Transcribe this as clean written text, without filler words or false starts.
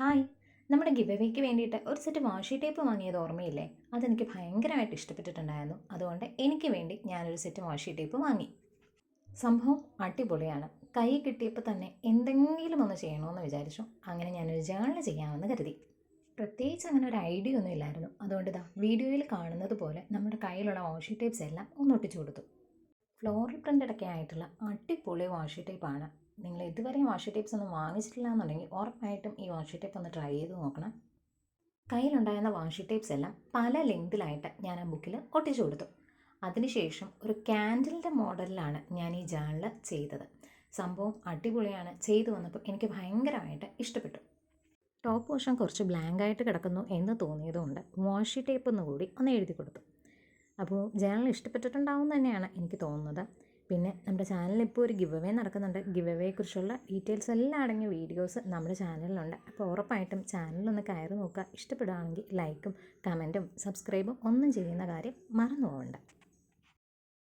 Hi. നമ്മുടെ give അവേക്ക് വേണ്ടിയിട്ട് ഒരു സെറ്റ് വാഷി ടേപ്പ് വാങ്ങിയത് ഓർമ്മയില്ലേ? അതെനിക്ക് ഭയങ്കരമായിട്ട് ഇഷ്ടപ്പെട്ടിട്ടുണ്ടായിരുന്നു. അതുകൊണ്ട് എനിക്ക് വേണ്ടി ഞാനൊരു സെറ്റ് വാഷി ടേപ്പ് വാങ്ങി. സംഭവം അടിപൊളിയാണ്. കൈ കിട്ടിയപ്പോൾ തന്നെ എന്തെങ്കിലും ഒന്ന് ചെയ്യണമെന്ന് വിചാരിച്ചു. അങ്ങനെ ഞാനൊരു ജേർണൽ ചെയ്യാമെന്ന് കരുതി. പ്രത്യേകിച്ച് അങ്ങനെ ഒരു ഐഡിയ ഒന്നും ഇല്ലായിരുന്നു. അതുകൊണ്ട് വീഡിയോയിൽ കാണുന്നത് പോലെ നമ്മുടെ കയ്യിലുള്ള വാഷി ടേപ്സ് എല്ലാം ഒന്ന് ഒട്ടിച്ചു കൊടുത്തു. ഫ്ലോറൽ പ്രിൻ്റഡൊക്കെ ആയിട്ടുള്ള അടിപൊളി വാഷി ടേപ്പാണ്. നിങ്ങൾ ഇതുവരെയും വാഷി ടേപ്സ് ഒന്നും വാങ്ങിച്ചിട്ടില്ല എന്നുണ്ടെങ്കിൽ ഉറപ്പായിട്ടും ഈ വാഷി ടേപ്പ് ഒന്ന് ട്രൈ ചെയ്ത് നോക്കണം. കയ്യിലുണ്ടായിരുന്ന വാഷി ടേപ്സ് എല്ലാം പല ലെങ്തിലായിട്ട് ഞാൻ ആ ബുക്കിൽ ഒട്ടിച്ചു കൊടുത്തു. അതിനുശേഷം ഒരു ക്യാൻഡിലിൻ്റെ മോഡലിലാണ് ഞാൻ ഈ ജേർണൽ ചെയ്തത്. സംഭവം അടിപൊളിയാണ്. ചെയ്തു വന്നപ്പോൾ എനിക്ക് ഭയങ്കരമായിട്ട് ഇഷ്ടപ്പെട്ടു. ടോപ്പ് പോർഷൻ കുറച്ച് ബ്ലാങ്ക് ആയിട്ട് കിടക്കുന്നു എന്ന് തോന്നിയതുകൊണ്ട് വാഷി ടേപ്പ് ഒന്നുകൂടി ഒന്ന് എഴുതി കൊടുത്തു. അപ്പോൾ ജേർണൽ ഇഷ്ടപ്പെട്ടിട്ടുണ്ടാവും തന്നെയാണ് എനിക്ക് തോന്നുന്നത്. പിന്നെ നമ്മുടെ ചാനലിൽ ഇപ്പോൾ ഒരു ഗിവ് അവേ നടക്കുന്നുണ്ട്. ഗിവ് അവേയെക്കുറിച്ചുള്ള ഡീറ്റെയിൽസ് എല്ലാം അടങ്ങിയ വീഡിയോസ് നമ്മുടെ ചാനലിലുണ്ട്. അപ്പോൾ ഉറപ്പായിട്ടും ചാനലൊന്ന് കയറി നോക്കുക. ഇഷ്ടപ്പെടുകയാണെങ്കിൽ ലൈക്കും കമൻറ്റും സബ്സ്ക്രൈബും ഒന്നും ചെയ്യുന്ന കാര്യം മറന്നു പോകണ്ട.